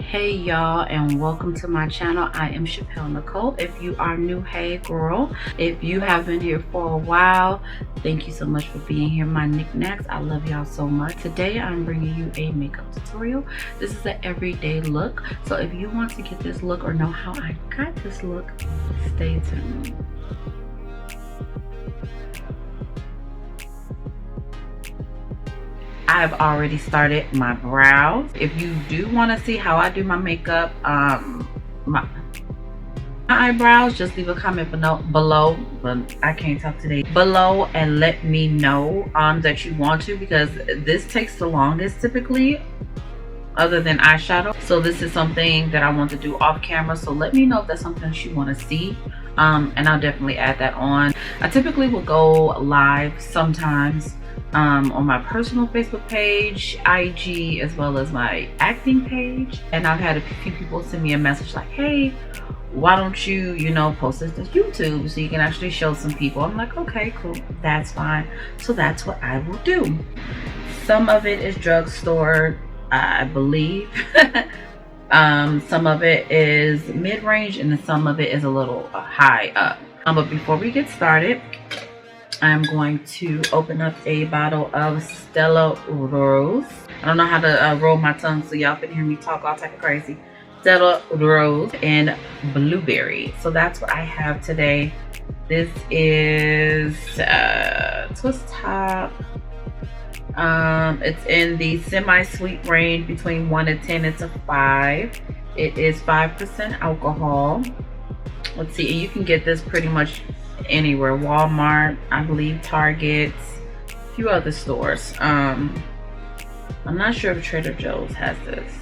Hey y'all, and welcome to my channel. I am ChapelleNichole. If you are new, hey girl. If you have been here for a while, thank you so much for being here. My Nik Naks, I love y'all so much. Today I'm bringing you a makeup tutorial. This is an everyday look, so if you want to get this look or know how I got this look, stay tuned. I've already started my brows. If you do want to see how I do my makeup, my eyebrows, just leave a comment below, but I can't talk today, below, and let me know that you want to, because this takes the longest typically other than eyeshadow. So this is something that I want to do off camera, so let me know if that's something that you want to see, and I'll definitely add that on. I typically will go live sometimes on my personal Facebook page, IG, as well as my acting page. And I've had a few people send me a message like, hey, why don't you post this to YouTube so you can actually show some people. I'm like, okay, cool, that's fine. So that's what I will do. Some of it is drugstore, I believe. Some of it is mid-range, and then some of it is a little high up. But before we get started, I'm going to open up a bottle of Stella Rose. I don't know how to roll my tongue so y'all can hear me talk all type of crazy. Stella Rose and Blueberry. So that's what I have today. This is Twist Top. It's in the semi-sweet range between 1 and 10. It's a 5. It is 5% alcohol. Let's see, and you can get this pretty much anywhere. Walmart, I believe, Target, a few other stores. I'm not sure if Trader Joe's has this.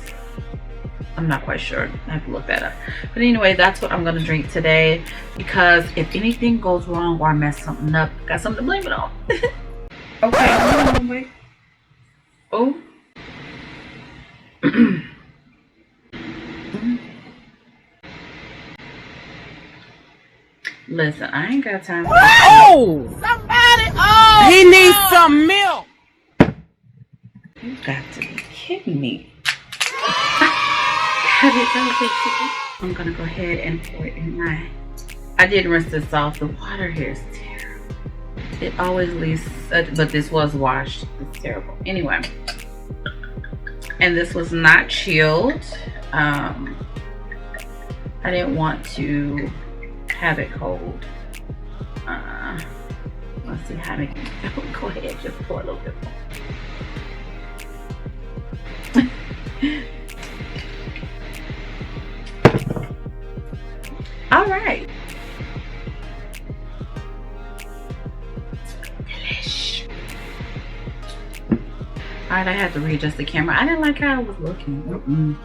I'm not quite sure. I have to look that up. But anyway, that's what I'm gonna drink today, because if anything goes wrong or I mess something up, got something to blame it on. Okay, hold on, wait. Oh. Listen, I ain't got time for this. Oh! Somebody! Oh! He needs some milk! You got to be kidding me. I'm gonna go ahead and pour it in my... I did rinse this off. The water here is terrible. It always leaves... but this was washed. It's terrible. Anyway. And this was not chilled. I didn't want to have it cold. Let's see how to go ahead, just pour a little bit more. All right. Delish. All right, I had to readjust the camera. I didn't like how it was looking.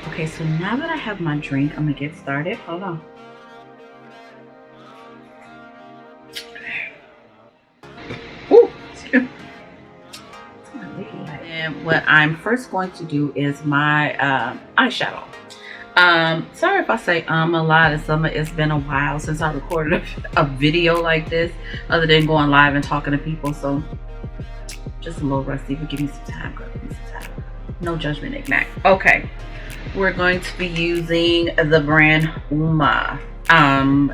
Okay, so now that I have my drink, I'm gonna get started. Hold on. Ooh, and what I'm first going to do is my eyeshadow. Sorry if I say a lot. It's been a while since I recorded a video like this, other than going live and talking to people. So just a little rusty, but give me some time, girl. Give me some time. No judgment, Nik Naks. Okay. We're going to be using the brand Uma.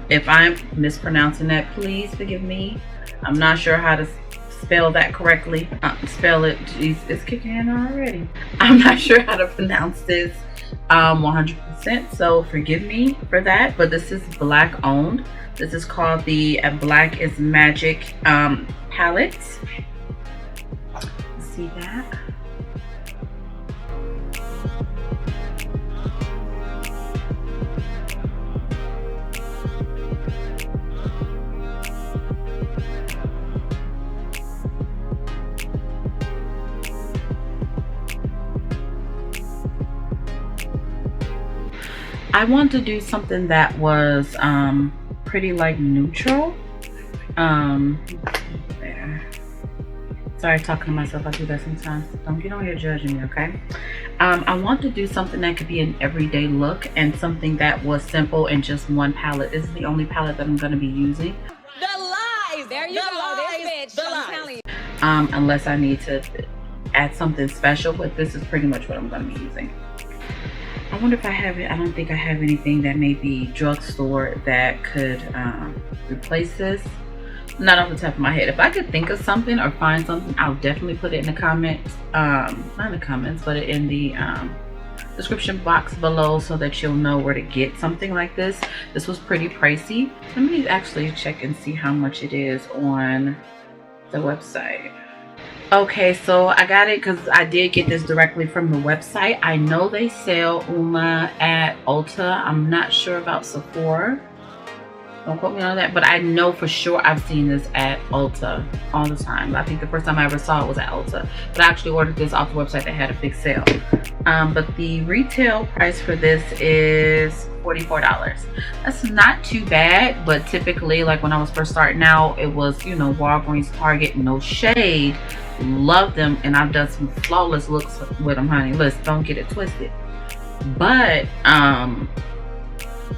If I'm mispronouncing that, please forgive me. I'm not sure how to spell that correctly. Spell it. Jeez, it's kicking in already. I'm not sure how to pronounce this 100%, so forgive me for that. But this is Black owned. This is called the Black is Magic palette. See that? I want to do something that was pretty like neutral. There. Sorry, talking to myself. I do that sometimes. Don't get on here judging me, okay? I want to do something that could be an everyday look, and something that was simple and just one palette. This is the only palette that I'm going to be using. The lies. There you go. This bitch. The lies. Unless I need to add something special, but this is pretty much what I'm going to be using. I wonder if I have it. I don't think I have anything that may be drugstore that could replace this. Not off the top of my head. If I could think of something or find something, I'll definitely put it in the comments. Not in the comments, but in the description box below so that you'll know where to get something like this. This was pretty pricey. Let me actually check and see how much it is on the website. Okay, so I got it because I did get this directly from the website. I know they sell Uma at Ulta. I'm not sure about Sephora. Don't quote me on that, but I know for sure I've seen this at Ulta all the time. I think the first time I ever saw it was at Ulta, but I actually ordered this off the website that had a big sale. But the retail price for this is $44. That's not too bad, but typically, like when I was first starting out, it was, you know, Walgreens, Target, no shade. Love them, and I've done some flawless looks with them, honey. Listen, don't get it twisted. But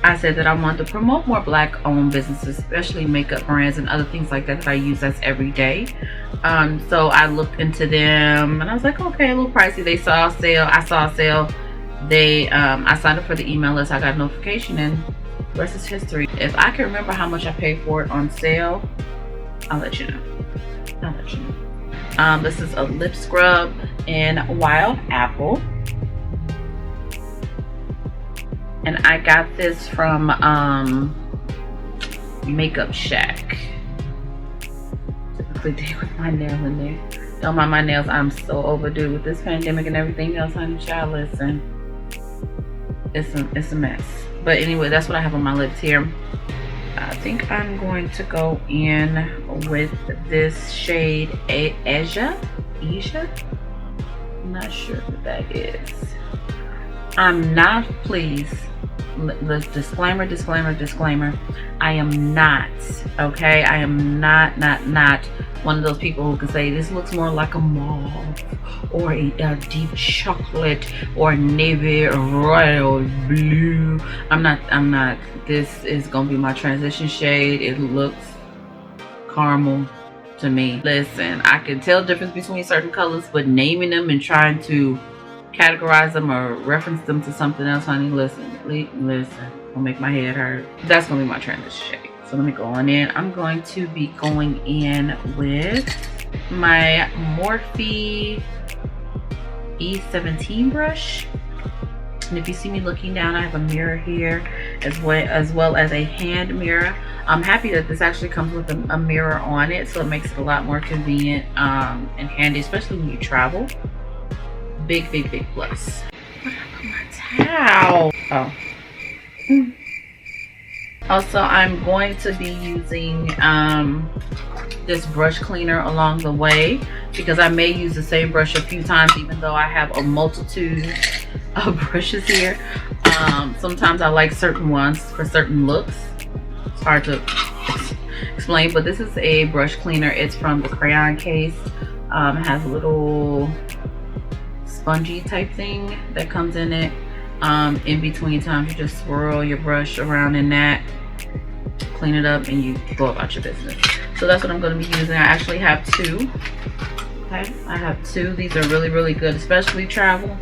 I said that I wanted to promote more black-owned businesses, especially makeup brands and other things like that I use that's every day. So I looked into them, and I was like, okay, a little pricey. They saw a sale. I saw a sale. I signed up for the email list. I got a notification, and the rest is history. If I can remember how much I paid for it on sale, I'll let you know. I'll let you know. This is a lip scrub in Wild Apple. And I got this from Makeup Shack. Typically day with my nail in there. Don't mind my nails. I'm so overdue with this pandemic and everything else. Honey, child, listen. It's a mess. But anyway, that's what I have on my lips here. I think I'm going to go in with this shade Asia. I'm not sure what that is. I'm not, please, the disclaimer, I am not, okay, I am not one of those people who can say this looks more like a mauve or a deep chocolate or navy royal blue. I'm not. This is gonna be my transition shade. It looks caramel to me. Listen, I can tell the difference between certain colors, but naming them and trying to categorize them or reference them to something else, honey, listen, it'll make my head hurt. That's gonna be my transition shade. So let me go on in. I'm going to be going in with my Morphe E17 brush. And if you see me looking down, I have a mirror here as well as a hand mirror. I'm happy that this actually comes with a mirror on it, so it makes it a lot more convenient and handy, especially when you travel. Big plus. Where did I put my towel? Oh. Also, I'm going to be using this brush cleaner along the way because I may use the same brush a few times, even though I have a multitude of brushes here. Sometimes I like certain ones for certain looks. It's hard to explain, but this is a brush cleaner. It's from the crayon case. It has a little spongy type thing that comes in it. In between times, you just swirl your brush around in that, clean it up, and you go about your business. So that's what I'm going to be using. I actually have two. Okay, I have two. These are really good, especially travel,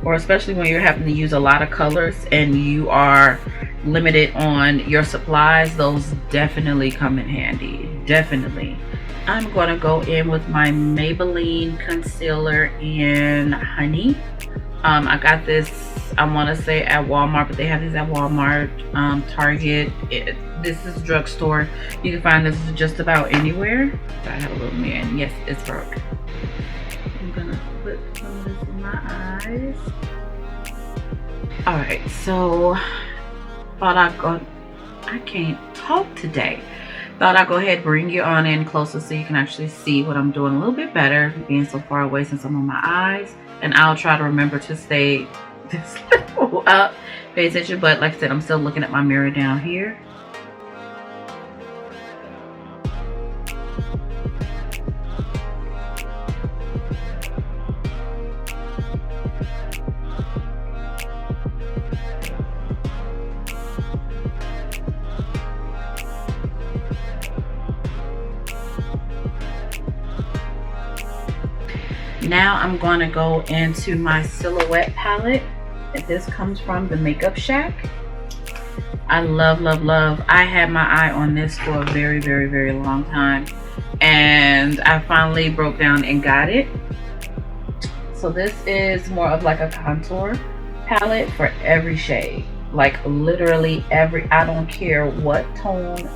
or especially when you're having to use a lot of colors and you are limited on your supplies. Those definitely come in handy. Definitely. I'm going to go in with my Maybelline concealer in Honey. I got this, I want to say at Walmart, but they have these at Walmart, Target. This is drugstore. You can find this just about anywhere. I have a little man. Yes, it's broke. I'm going to put some of this in my eyes. Alright, so I can't talk today. Thought I'd go ahead and bring you on in closer so you can actually see what I'm doing a little bit better, being so far away since I'm on my eyes. And I'll try to remember to stay this level up, pay attention. But like I said, I'm still looking at my mirror down here. Now I'm going to go into my silhouette palette. This comes from the Makeup Shack. I love, love, love. I had my eye on this for a very, very, very long time, and I finally broke down and got it. So this is more of like a contour palette for every shade. Like literally every, I don't care what tone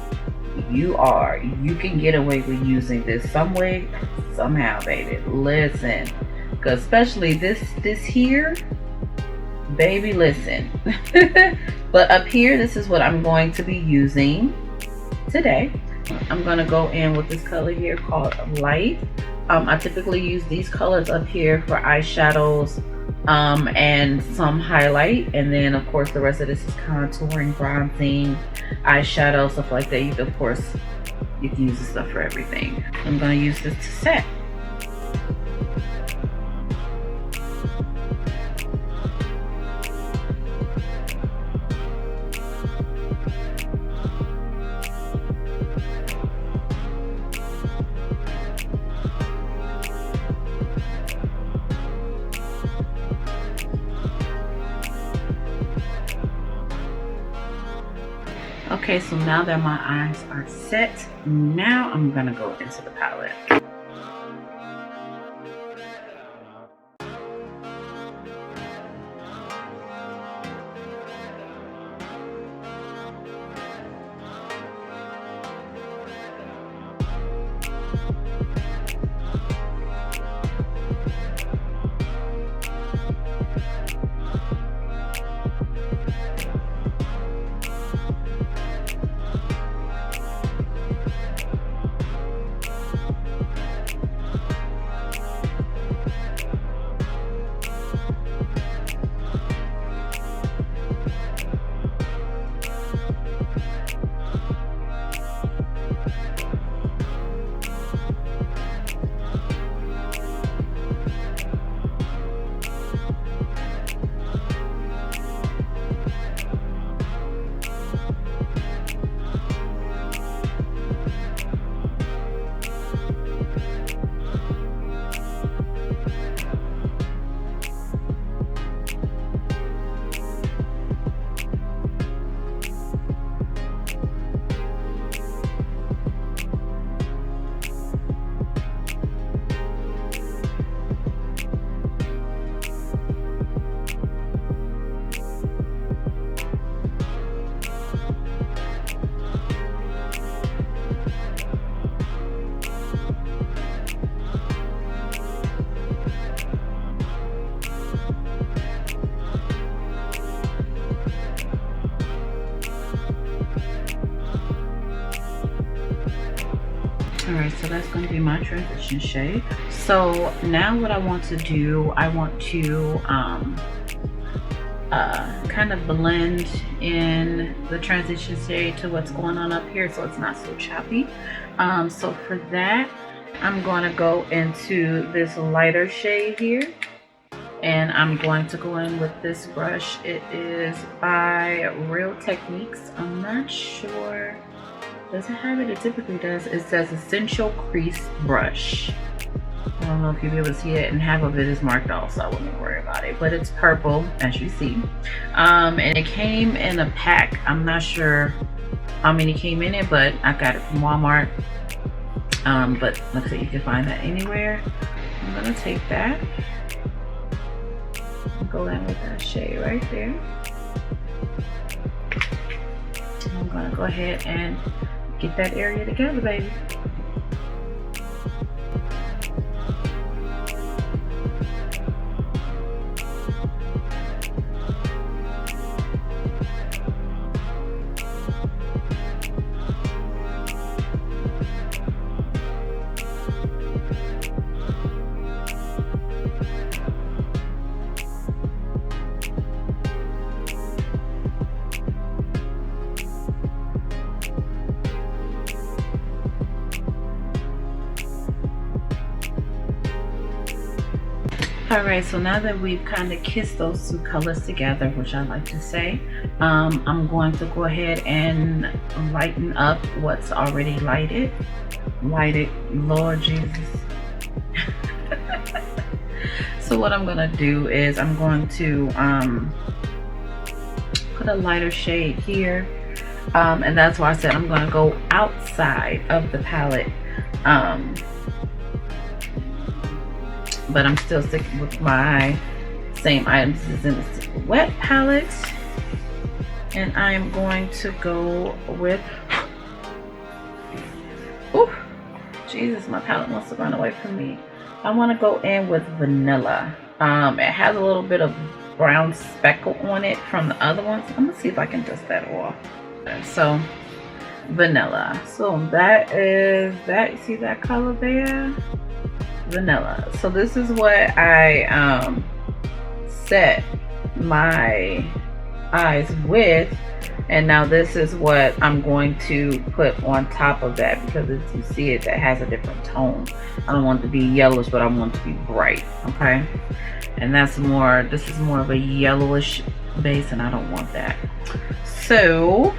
you are, you can get away with using this some way, somehow, baby. Listen, because especially this here, baby, listen. But up here, this is what I'm going to be using today. I'm going to go in with this color here called Light. I typically use these colors up here for eyeshadows and some highlight, and then of course the rest of this is contouring, bronzing, eyeshadow, stuff like that. You can, of course, you can use this stuff for everything. I'm going to use this to set. Okay, so now that my eyes are set, now I'm gonna go into the palette. Alright, so that's going to be my transition shade. So now what I want to do, I want to kind of blend in the transition shade to what's going on up here so it's not so choppy. So for that, I'm going to go into this lighter shade here, and I'm going to go in with this brush. It is by Real Techniques. I'm not sure, does it have it? It typically does. It says Essential Crease Brush. I don't know if you'll be able to see it, and half of it is marked off, so I wouldn't worry about it. But it's purple, as you see. And it came in a pack. I'm not sure how many came in it, but I got it from Walmart. But like I said, you can find that anywhere. I'm gonna take that and go in with that shade right there. I'm gonna go ahead and get that area together, baby. Alright, so now that we've kind of kissed those two colors together, which I like to say, I'm going to go ahead and lighten up what's already lighted. Lord Jesus. So what I'm gonna do is I'm going to put a lighter shade here, and that's why I said I'm gonna go outside of the palette, but I'm still sticking with my same items as in the wet palette, and I'm going to go with, oh Jesus, my palette wants to run away from me. I want to go in with vanilla. It has a little bit of brown speckle on it from the other ones. I'm gonna see if I can dust that off. So vanilla. So that is that. You see that color there? Vanilla. So this is what I set my eyes with, and now this is what I'm going to put on top of that, because as you see it, that has a different tone. I don't want it to be yellowish, but I want it to be bright. Okay, and that's more, this is more of a yellowish base, and I don't want that. So,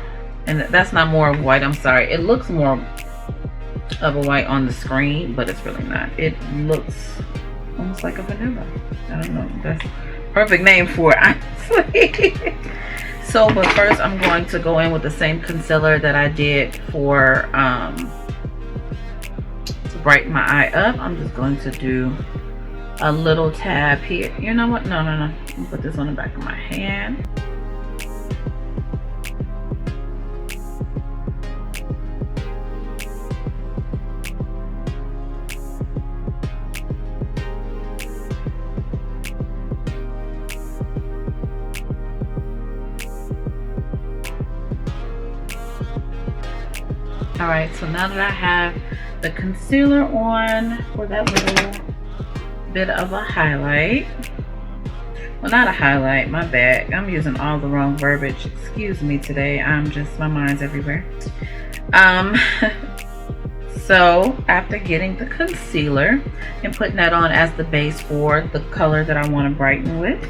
and that's not more of white, I'm sorry, it looks more of a white on the screen, but it's really not. It looks almost like a vanilla. I don't know, that's perfect name for it, honestly. So, but first I'm going to go in with the same concealer that I did for to brighten my eye up. I'm just going to do a little tab here. You know what? No. I'm gonna put this on the back of my hand. All right, so now that I have the concealer on for that little bit of a highlight, well, not a highlight, my bad, I'm using all the wrong verbiage, excuse me today, I'm just, my mind's everywhere. So after getting the concealer and putting that on as the base for the color that I want to brighten with,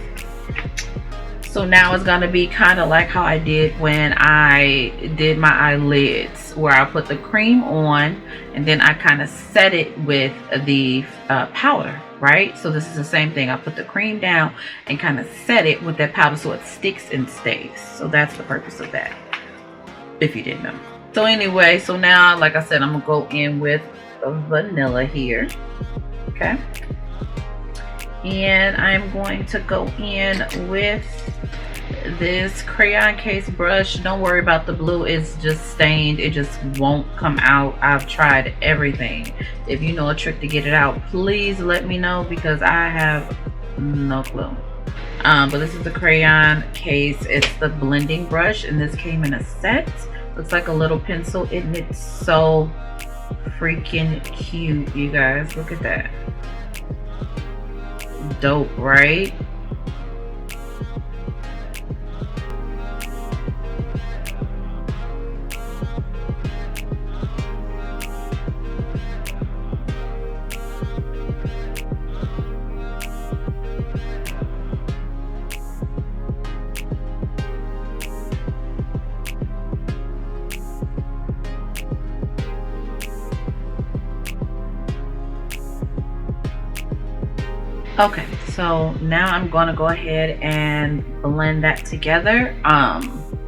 so now it's gonna be kind of like how I did when I did my eyelids, where I put the cream on and then I kind of set it with the powder, right? So this is the same thing. I put the cream down and kind of set it with that powder so it sticks and stays. So that's the purpose of that, if you didn't know. So anyway, so now, like I said, I'm gonna go in with vanilla here, okay? And I'm going to go in with this crayon case brush. Don't worry about the blue, it's just stained, it just won't come out. I've tried everything. If you know a trick to get it out, please let me know, because I have no clue. But this is the crayon case, it's the blending brush, and this came in a set. Looks like a little pencil, and it's so freaking cute, you guys. Look at that. Dope, right? Okay, so now I'm going to go ahead and blend that together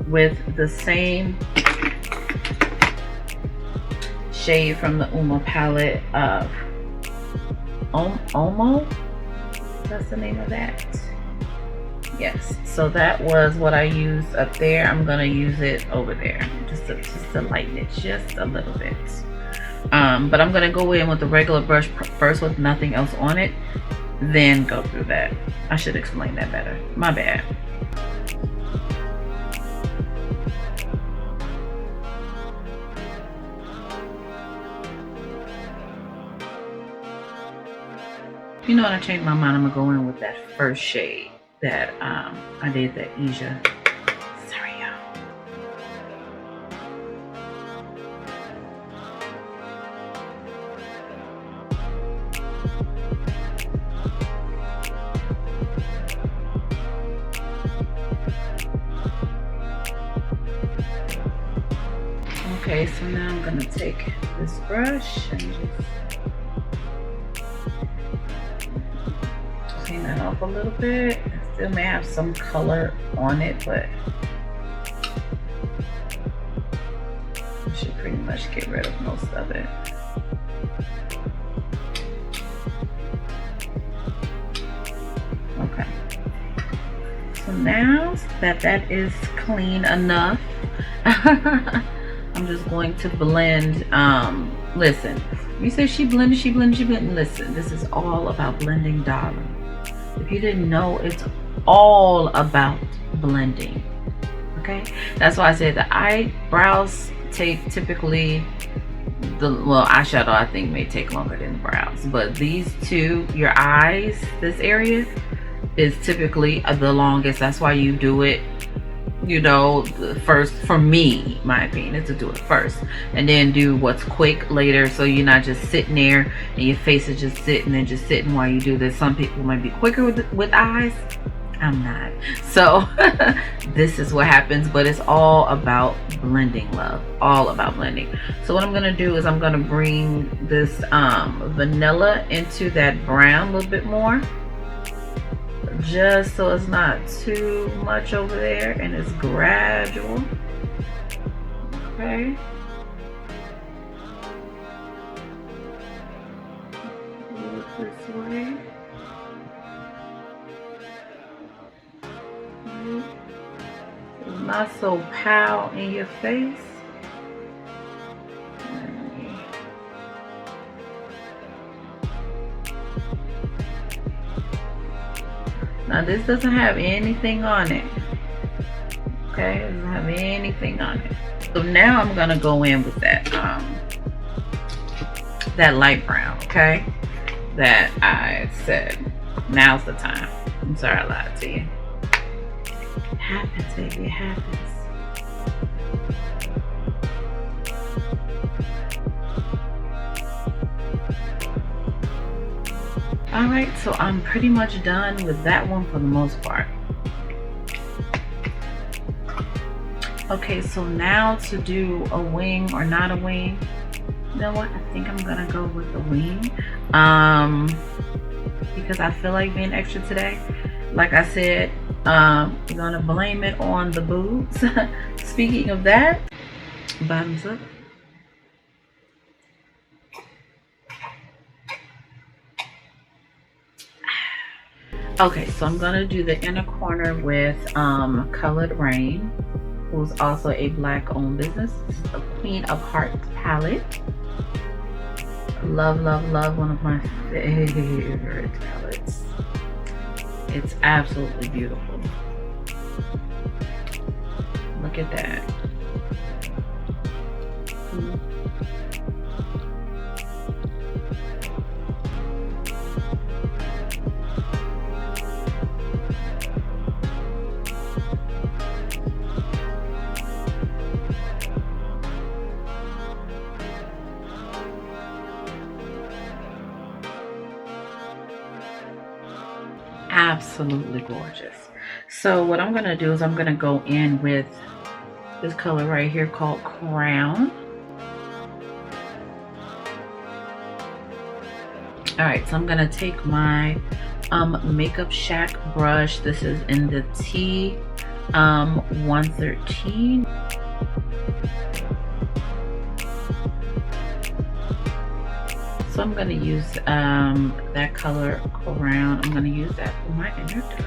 with the same shade from the Uma palette of Omo. That's the name of that. Yes, so that was what I used up there. I'm going to use it over there just to lighten it just a little bit. But I'm going to go in with the regular brush first with nothing else on it, then go through that. I should explain that better. My bad. You know what? I changed my mind. I'm gonna go in with that first shade that I did, the Asia. Sorry, y'all. Okay, so now I'm gonna take this brush and just that off a little bit. It still may have some color on it, but I should pretty much get rid of most of it. Okay. So now that that is clean enough, I'm just going to blend. Listen, you say she blended, she blended, she blended. Listen, this is all about blending, darling. If you didn't know, it's all about blending. Okay, that's why I said the eyebrows take typically eyeshadow I think may take longer than the brows, but these two, your eyes, this area is typically the longest. That's why you do it, you know, first. For me, my opinion is to do it first and then do what's quick later, so you're not just sitting there and your face is just sitting while you do this. Some people might be quicker with eyes. I'm not. So this is what happens, but it's all about blending, love. All about blending. So what I'm gonna do is I'm gonna bring this vanilla into that brown a little bit more, just so it's not too much over there and it's gradual. Okay. Look this way. It's not so pow in your face. Now this doesn't have anything on it. Okay, it doesn't have anything on it. So now I'm gonna go in with that that light brown, okay? That I said, now's the time. I'm sorry I lied to you. It happens, baby, it happens. Alright, so I'm pretty much done with that one for the most part. Okay, so now to do a wing or not a wing. You know what? I think I'm gonna go with the wing. Because I feel like being extra today. Like I said, we're gonna blame it on the boobs. Speaking of that, bottoms up. Okay, so I'm gonna do the inner corner with Colored Rain, who's also a black owned business. This is the Queen of Hearts palette. Love, love, love, one of my favorite palettes. It's absolutely beautiful. Look at that. Absolutely gorgeous. So what I'm gonna do is I'm gonna go in with this color right here called Crown. All right, so I'm gonna take my Makeup Shack brush. This is in the T113. So I'm going to use that color Crown. I'm going to use that for my inner tip.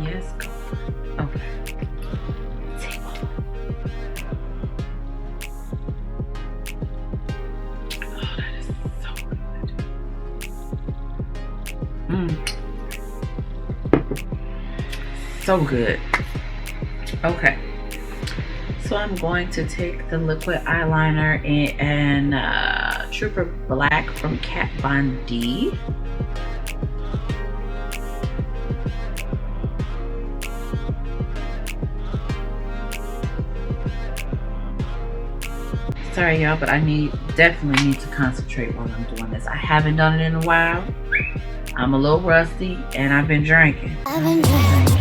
Yes. Okay. Oh, that is so good. So good. Okay. So I'm going to take the liquid eyeliner and Trooper Black from Kat Von D. Sorry y'all, but I definitely need to concentrate while I'm doing this. I haven't done it in a while. I'm a little rusty and I've been drinking. I've been drinking.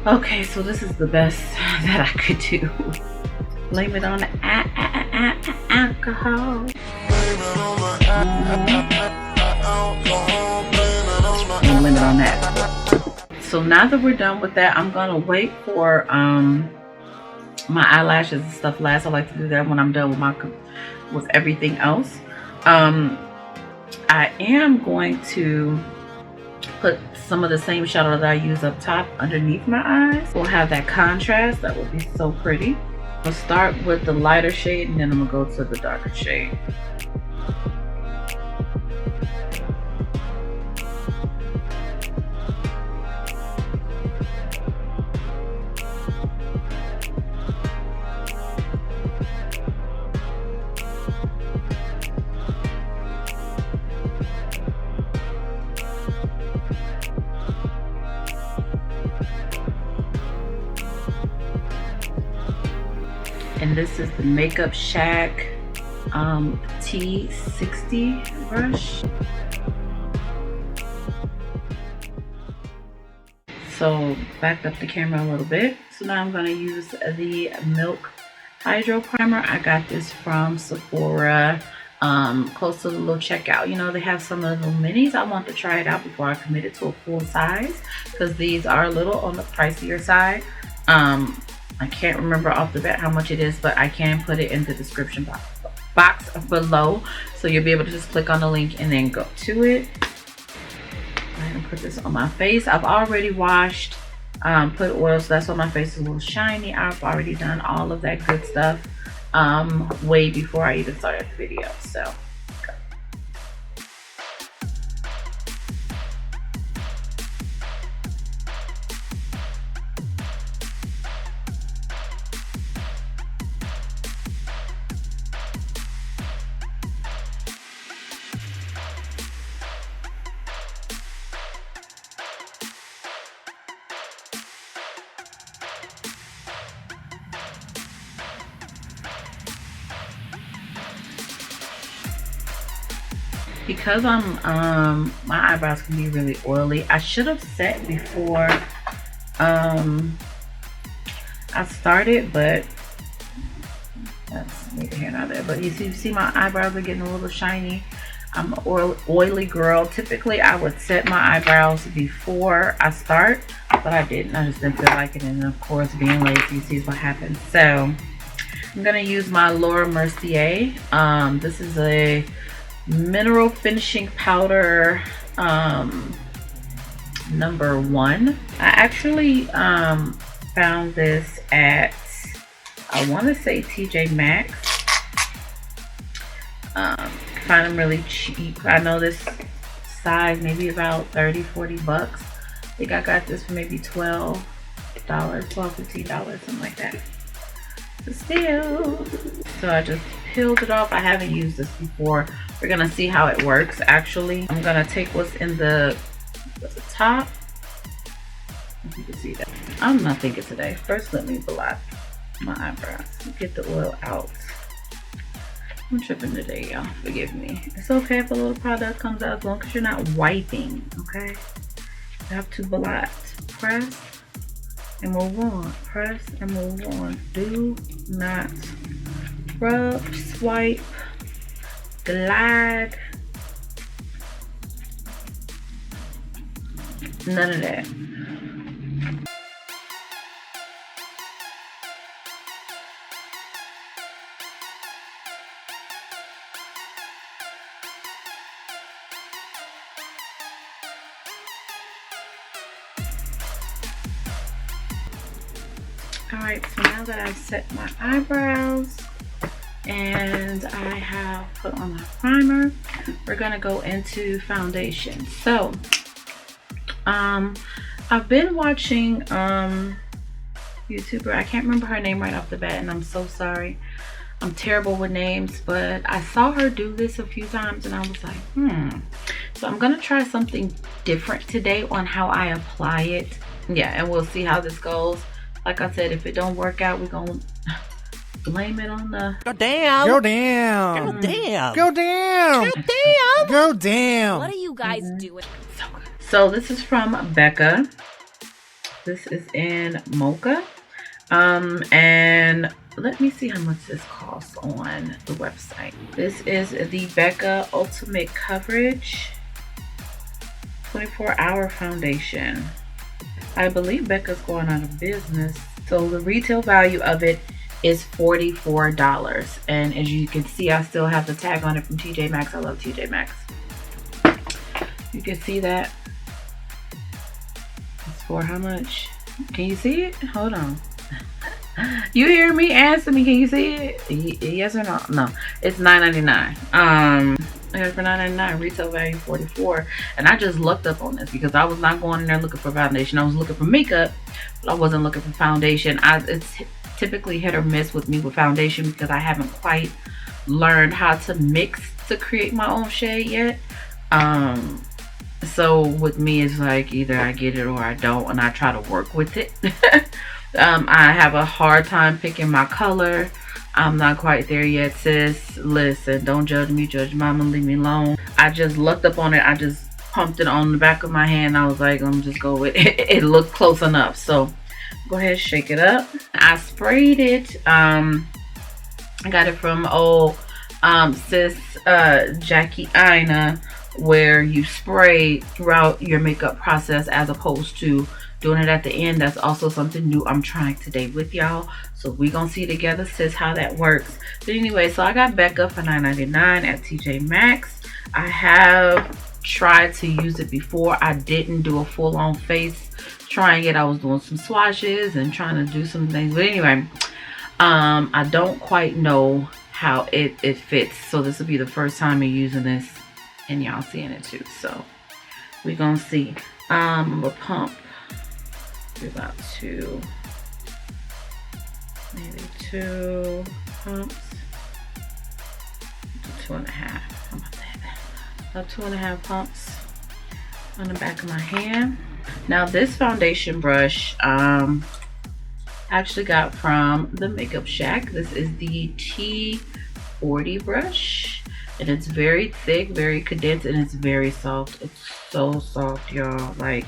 Okay, so this is the best that I could do. Blame it on the alcohol. Blame it on that. So now that we're done with that, I'm gonna wait for my eyelashes and stuff last. I like to do that when I'm done with everything else. I am going to put some of the same shadow that I use up top underneath my eyes. We'll have that contrast. That will be so pretty. I'll start with the lighter shade and then I'm gonna go to the darker shade. And this is the Makeup Shack T60 brush. So back up the camera a little bit. So now I'm gonna use the Milk Hydro Primer. I got this from Sephora, close to the little checkout. You know, they have some of the little minis. I want to try it out before I commit it to a full size, because these are a little on the pricier side. I can't remember off the bat how much it is, but I can put it in the description box below. So you'll be able to just click on the link and then go to it. Go ahead and put this on my face. I've already washed, put oil, so that's why my face is a little shiny. I've already done all of that good stuff way before I even started the video. So. Because my eyebrows can be really oily, I should have set before I started, but that's neither here nor there. But you see my eyebrows are getting a little shiny. I'm an oily girl. Typically I would set my eyebrows before I start, but I didn't. I just didn't feel like it, and of course being lazy, you see what happens. So I'm gonna use my Laura Mercier. This is a mineral finishing powder number 1. I actually found this at, I want to say TJ Maxx. Find them really cheap. I know this size maybe about 30-40 bucks. I think I got this for maybe $12, $15, something like that. It's a steal. So I just peeled it off. I haven't used this before. We're gonna see how it works. Actually, I'm gonna take what's in the top. If you can see that. I'm not thinking today. First, let me blot my eyebrows. Get the oil out. I'm tripping today, y'all. Forgive me. It's okay if a little product comes out as long as you're not wiping, okay? You have to blot. Press and move on. Press and move on. Do not rub, swipe, glide. None of that. Alright, so now that I've set my eyebrows and I have put on my primer, we're gonna go into foundation. So I've been watching YouTuber, I can't remember her name right off the bat, and I'm so sorry. I'm terrible with names, but I saw her do this a few times and I was like, So I'm gonna try something different today on how I apply it. Yeah, and we'll see how this goes. Like I said, if it don't work out, we're gonna blame it on the... Go down. Go down. Go down. Go down. Go down. Go down. What are you guys doing? So this is from Becca. This is in Mocha. And let me see how much this costs on the website. This is the Becca Ultimate Coverage 24-hour foundation. I believe Becca's going out of business. So the retail value of it is $44. And as you can see, I still have the tag on it from TJ Maxx. I love TJ Maxx. You can see that. It's for how much? Can you see it? Hold on. You hear me? Answer me. Can you see it? Yes or no? No. It's $9.99. I got it for $9.99. Retail value $44. And I just looked up on this because I was not going in there looking for foundation. I was looking for makeup, but I wasn't looking for foundation. It's typically hit or miss with me with foundation because I haven't quite learned how to mix to create my own shade yet. So with me, it's like either I get it or I don't, and I try to work with it. I have a hard time picking my color. I'm not quite there yet, sis. Listen, don't judge me, judge mama, leave me alone. I just looked up on it. I just pumped it on the back of my hand. I was like, I'm just go with it. It looked close enough. So go ahead, shake it up. I sprayed it. I got it from sis Jackie Ina, where you spray throughout your makeup process as opposed to doing it at the end. That's also something new I'm trying today with y'all. So we gonna see together, sis, how that works. But anyway, so I got Becca for $9.99 at TJ Maxx. I have tried to use it before. I didn't do a full-on face trying it. I was doing some swatches and trying to do some things. But anyway, I don't quite know how it fits. So this will be the first time in using this and y'all seeing it too. So we gonna see. I'm gonna pump about maybe two pumps, 2.5. How about that? About 2.5 pumps on the back of my hand. Now this foundation brush I actually got from the Makeup Shack. This is the T40 brush, and it's very thick, very condensed, and it's very soft. It's so soft, y'all. Like,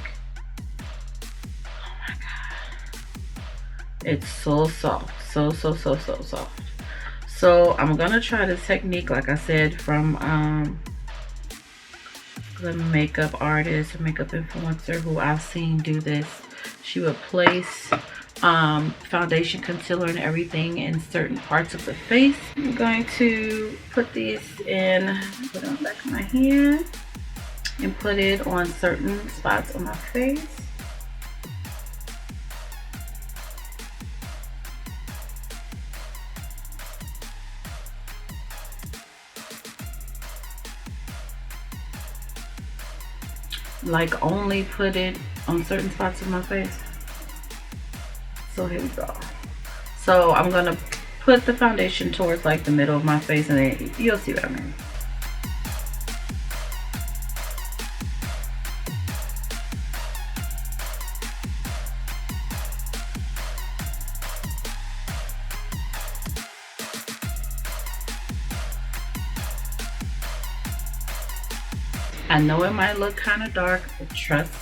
it's so soft, so soft. So I'm gonna try this technique, like I said, from the makeup artist or makeup influencer who I've seen do this. She would place foundation, concealer, and everything in certain parts of the face. I'm going to put these in, put it on the back of my hand. and put it on certain spots on my face. Like only put it on certain spots of my face. So here we go. So I'm gonna put the foundation towards like the middle of my face, and then you'll see what I mean. I know it might look kind of dark, but trust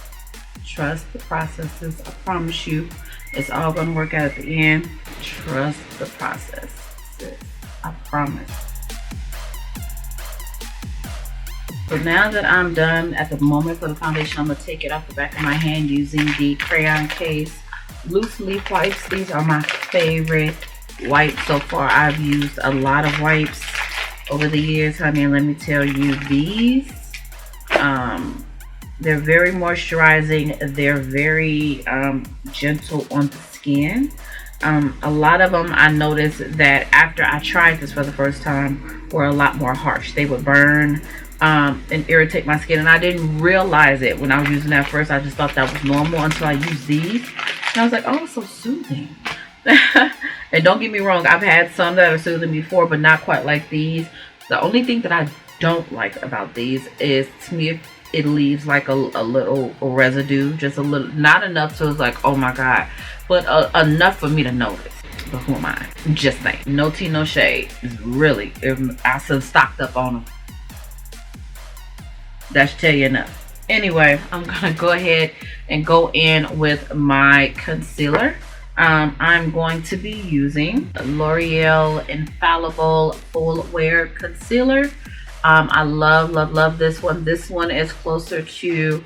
the processes. I promise you, it's all gonna work out at the end. Trust the process, sis. I promise. So now that I'm done at the moment for the foundation, I'm gonna take it off the back of my hand using the crayon case loose leaf wipes. These are my favorite wipes so far. I've used a lot of wipes over the years, honey, and let me tell you, these they're very moisturizing. They're very gentle on the skin. A lot of them, I noticed that after I tried this for the first time, were a lot more harsh. They would burn and irritate my skin, and I didn't realize it when I was using that first. I just thought that was normal until I used these, and I was like, oh, it's so soothing. And don't get me wrong, I've had some that are soothing before, but not quite like these. The only thing that I don't like about these is, to me, it leaves like a little residue, just a little, not enough so it's like, oh my god, but enough for me to notice. But who am I? Just saying. No tea, no shade. It's really, I still stocked up on them. That should tell you enough. Anyway, I'm gonna go ahead and go in with my concealer. I'm going to be using L'Oreal Infallible Full Wear Concealer. I love this one. This one is closer to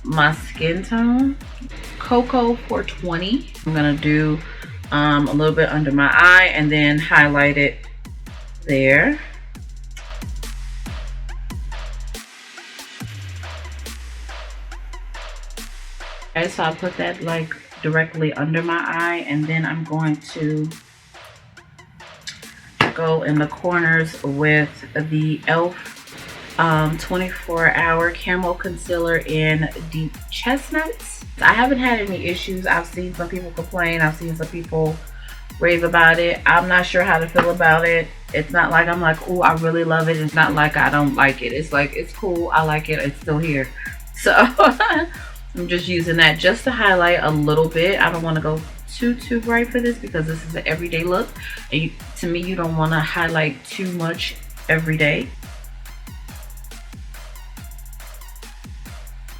my skin tone. Cocoa 420. I'm gonna do a little bit under my eye and then highlight it there. Okay, so I put that like directly under my eye, and then I'm going to go in the corners with the e.l.f. 24-hour camo concealer in Deep Chestnuts. I haven't had any issues. I've seen some people complain. I've seen some people rave about it. I'm not sure how to feel about it. It's not like I'm like, oh, I really love it. It's not like I don't like it. It's like, it's cool. I like it. It's still here. So I'm just using that just to highlight a little bit. I don't want to go too bright for this because this is an everyday look, and to me, you don't want to highlight too much every day.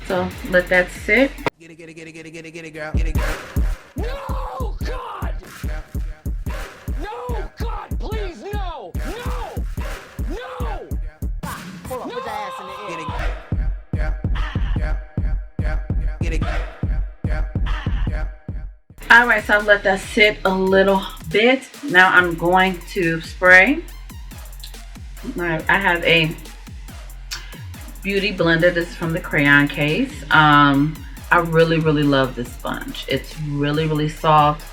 So let that sit. Get it, girl. No, God! No, God, please, no! No! Hold on, put your ass in the air. Get it. All right, so I've let that sit a little bit. Now I'm going to spray. I have a beauty blender. This is from the crayon case. I really love this sponge. It's really soft.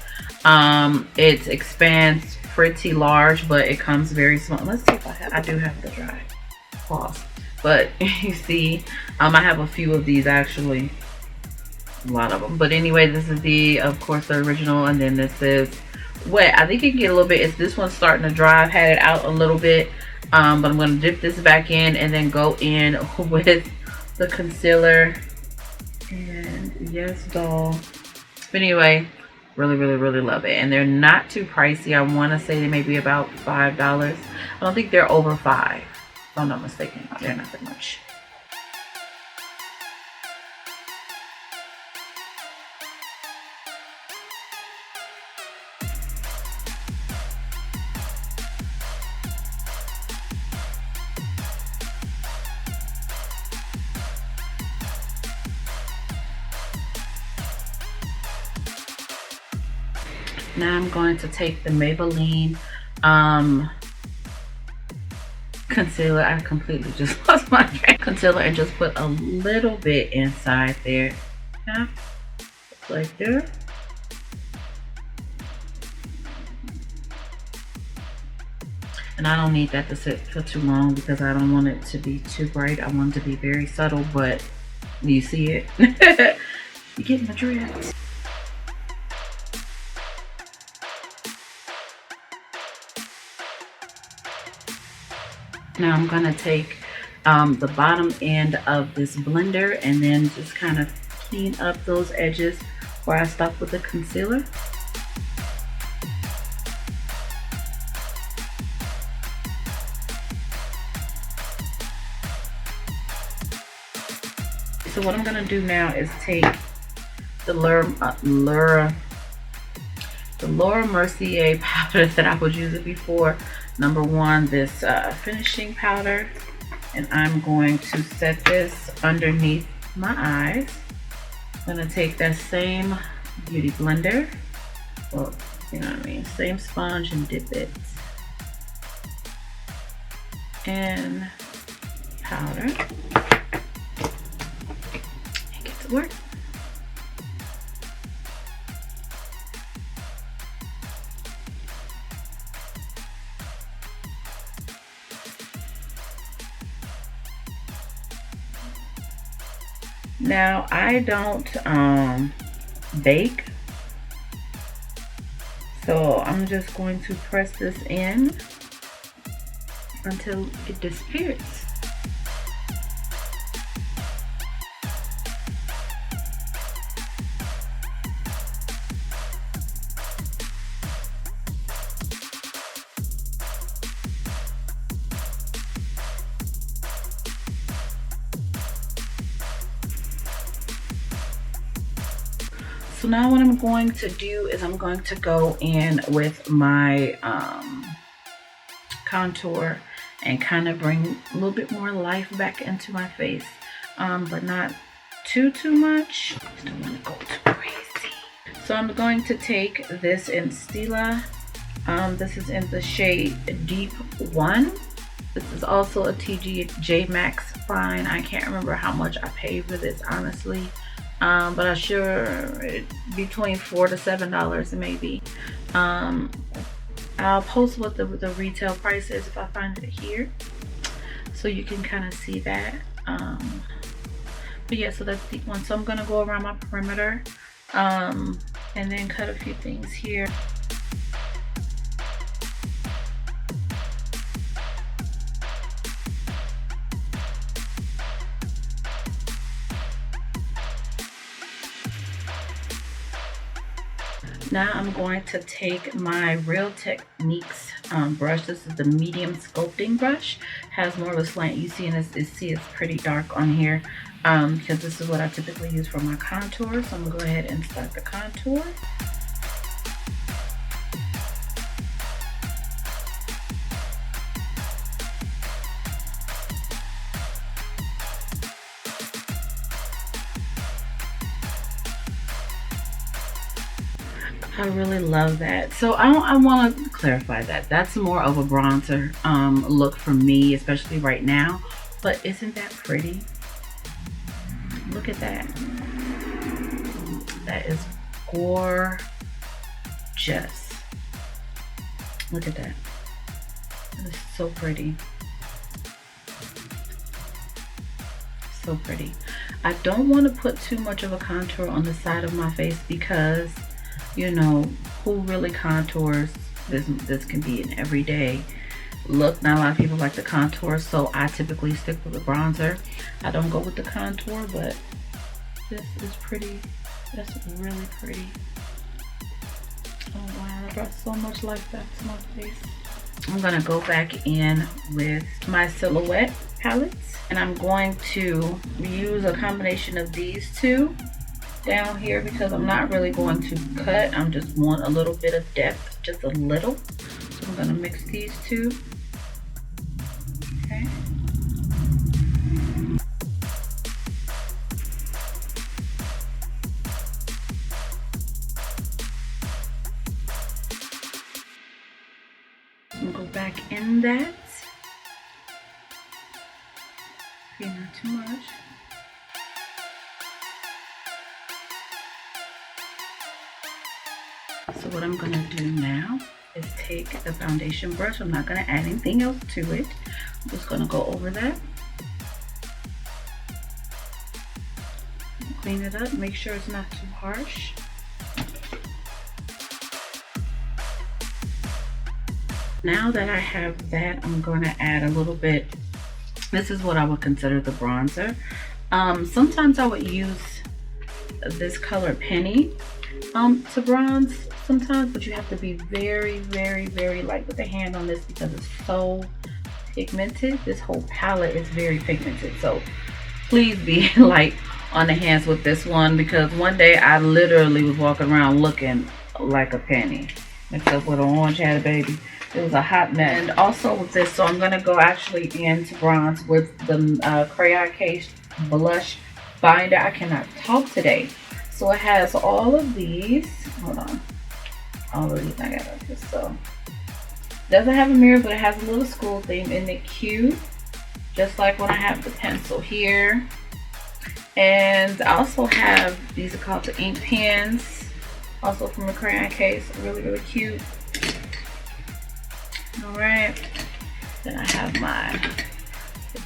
It expands pretty large, but it comes very small. Let's see if I do have the dry. Pause. But you see, I have a few of these actually. A lot of them. But anyway, this is the, of course, the original, and then this is wet. I think it can get a little bit. It's this one's starting to dry. I've had it out a little bit, but I'm going to dip this back in and then go in with the concealer. And yes, doll. But anyway, really love it, and they're not too pricey. I want to say they may be about $5. I don't think they're over $5, if I'm not mistaken. They're not that much. Now I'm going to take the Maybelline concealer. I completely just lost my train. Concealer, and just put a little bit inside there. Yeah, like there. And I don't need that to sit for too long because I don't want it to be too bright. I want it to be very subtle, but you see it. You get my drift. Now I'm gonna take the bottom end of this blender and then just kind of clean up those edges where I stopped with the concealer. So what I'm gonna do now is take the Laura Mercier powder that I was using before. Number one, this finishing powder, and I'm going to set this underneath my eyes. I'm gonna take that same beauty blender, well, you know what I mean, same sponge, and dip it in powder and get to work. Now I don't bake, so I'm just going to press this in until it disappears. So now what I'm going to do is I'm going to go in with my contour and kind of bring a little bit more life back into my face, but not too much. I don't want to go too crazy. So I'm going to take this in Stila. This is in the shade Deep 1. This is also a TJ Maxx Fine. I can't remember how much I paid for this, honestly. But I'm sure between $4 to $7 maybe. I'll post what the retail price is if I find it here, so you can kind of see that. But yeah, so that's the one. So I'm gonna go around my perimeter and then cut a few things here. Now I'm going to take my Real Techniques brush. This is the medium sculpting brush. Has more of a slant. You see, and it's pretty dark on here because this is what I typically use for my contour. So I'm gonna go ahead and start the contour. I really love that. So I want to clarify that that's more of a bronzer look for me, especially right now. But isn't that pretty? Look at that. That is gorgeous. Look at that. That is so pretty. So pretty. I don't want to put too much of a contour on the side of my face because, you know, who really contours? This can be an everyday look. Not a lot of people like the contour, so I typically stick with the bronzer. I don't go with the contour, but this is pretty. That's really pretty. Oh wow, I brought so much life back to my face. I'm gonna go back in with my Silhouette palettes, and I'm going to use a combination of these two down here because I'm not really going to cut. I just want a little bit of depth, just a little. So I'm gonna mix these two. Okay. I'm gonna go back in that. too much. So what I'm gonna do now is take the foundation brush. I'm not gonna add anything else to it. I'm just gonna go over that. Clean it up, make sure it's not too harsh. Now that I have that, I'm gonna add a little bit. This is what I would consider the bronzer. Sometimes I would use this color penny to bronze sometimes, but you have to be very, very, very light with the hand on this because it's so pigmented. This whole palette is very pigmented, so please be light on the hands with this one, because one day I literally was walking around looking like a penny mixed up with an orange hat, baby. It was a hot mess. And also with this, so I'm gonna go actually into bronze with the Crayon Case blush binder. I cannot talk today. So it has all of these. Hold on. All of these I got like this. So doesn't have a mirror, but it has a little school theme. Isn't it cute? Just like when I have the pencil here. And I also have, these are called the ink pens, also from the Crayon Case. Really, really cute. All right. Then I have my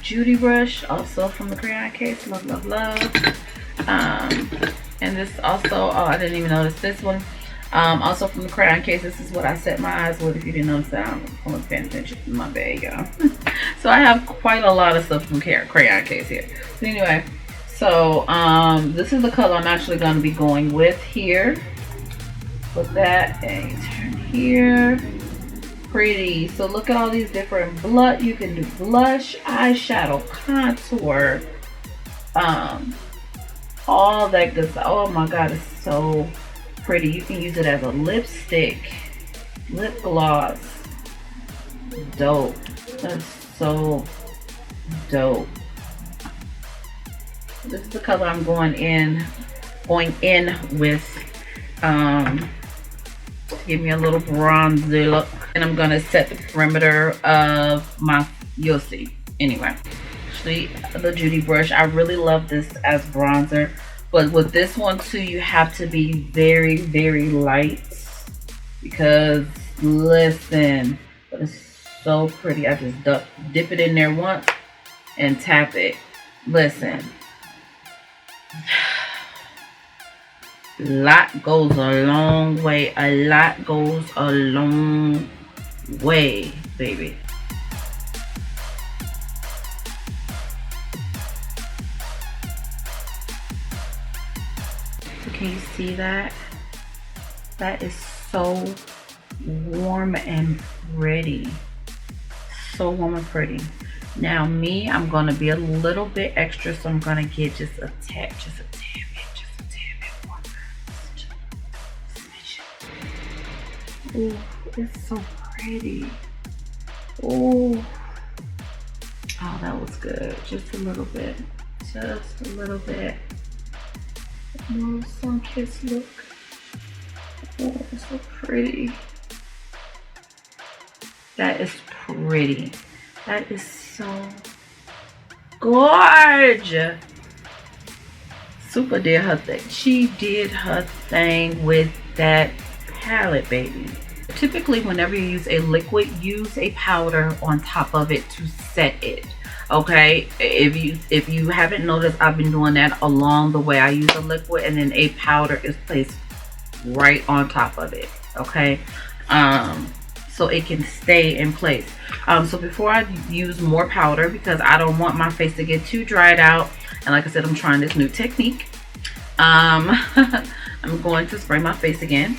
Judy brush, also from the Crayon Case. Love, love, love. And this also, oh, I didn't even notice this one. Also from the Crayon Case. This is what I set my eyes with. If you didn't notice that, I'm not paying attention to my bag, y'all. So I have quite a lot of stuff from Crayon Case here. So anyway, so this is the color I'm actually going to be going with here. Put that and you turn here. Pretty. So look at all these different blush. You can do blush, eyeshadow, contour, all that good stuff. Oh my god, it's so pretty. You can use it as a lipstick, lip gloss. Dope. That's so dope. This is the color I'm going in with. Give me a little bronzy look, and I'm gonna set the perimeter of my, you'll see. Anyway, actually the Judy brush, I really love this as bronzer, but with this one too, you have to be very, very light, because listen, but it's so pretty. I just dip it in there once and tap it. Listen, a lot goes a long way. A lot goes a long way, baby. So can you see that? That is so warm and pretty. So warm and pretty. Now me, I'm gonna be a little bit extra, so I'm gonna get just a tad bit more. Oh, it's so pretty. Oh, that was good. Just a little bit. Just a little bit. More sun-kissed look. Oh, it's so pretty. That is pretty. That is so gorgeous. Super did her thing. She did her thing with that palette, baby. Typically, whenever you use a liquid, use a powder on top of it to set it. Okay, if you haven't noticed, I've been doing that along the way. I use a liquid and then a powder is placed right on top of it. Okay, so it can stay in place. So before I use more powder, because I don't want my face to get too dried out, and like I said, I'm trying this new technique. I'm going to spray my face again.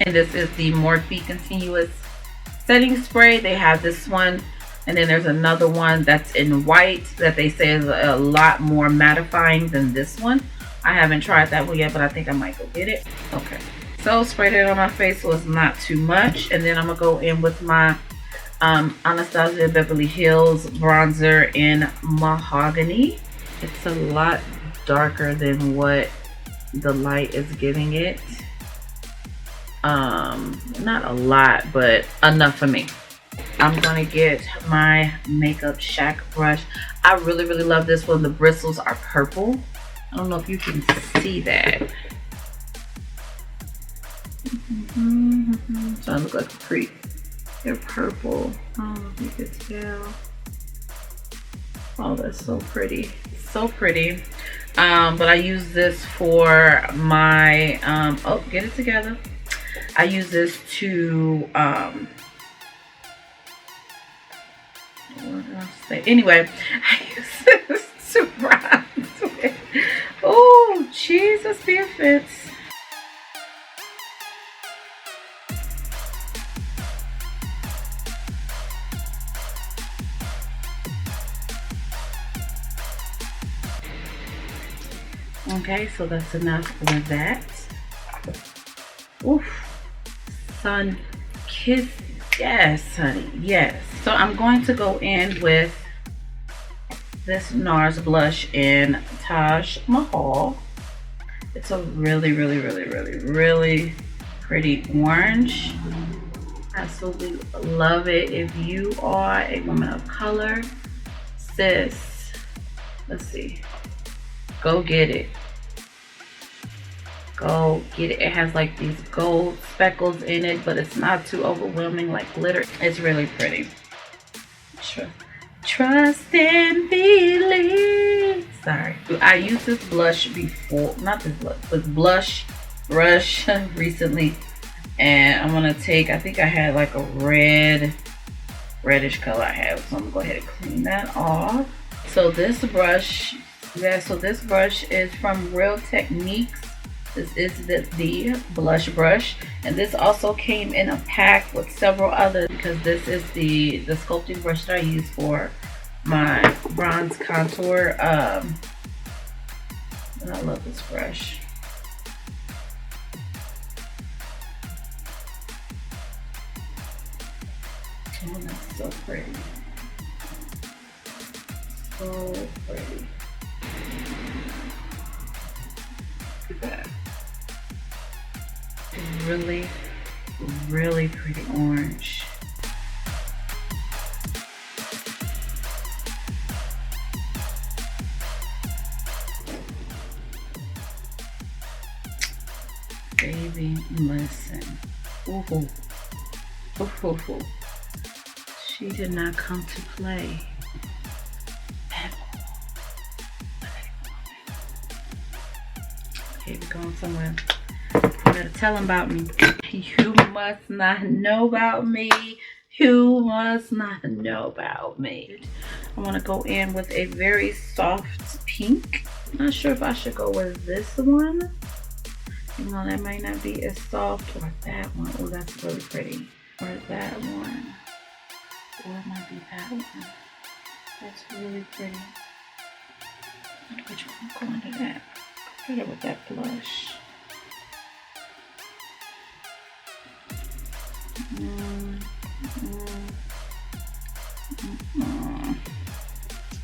And this is the Morphe Continuous Setting Spray. They have this one, and then there's another one that's in white that they say is a lot more mattifying than this one. I haven't tried that one yet, but I think I might go get it. Okay, so sprayed it on my face so it's not too much, and then I'm gonna go in with my Anastasia Beverly Hills bronzer in Mahogany. It's a lot darker than what the light is giving it. Not a lot, but enough for me. I'm gonna get my Makeup Shack brush. I really love this one. The bristles are purple. I don't know if you can see that. So I look like a creep. They're purple. I don't know if you can tell. Oh, that's so pretty. So pretty. But I use this for my oh, get it together. I use this to what did I say? Anyway, I use this to bronze with. Oh, Jesus, the fits. Okay, so that's enough for that. Oof. Sun kiss. Yes, honey. Yes. So I'm going to go in with this NARS blush in Taj Mahal. It's a really pretty orange. Absolutely love it. If you are a woman of color, sis, let's see. Go get it. Go get it. It has like these gold speckles in it, but it's not too overwhelming like glitter. It's really pretty. Trust and believe. Sorry. I used this blush before, not this blush, but blush brush recently. And I'm gonna take, I think I had like a reddish color I have. So I'm gonna go ahead and clean that off. So this brush, yeah, so this brush is from Real Techniques. This is the blush brush, and this also came in a pack with several others because this is the sculpting brush that I use for my bronze contour. And I love this brush. Oh, that's so pretty. So pretty. Look at that. Really pretty orange. Baby, listen. Ooh, ooh, ooh, ooh. She did not come to play at all. Okay, we're going somewhere. You better tell them about me. You must not know about me. You must not know about me. I want to go in with a very soft pink. I'm not sure if I should go with this one. You know, that might not be as soft, or that one. Oh, that's really pretty. Or that one. Or it might be that one. That's really pretty. I wonder which one I'm going to that. Go better with that blush.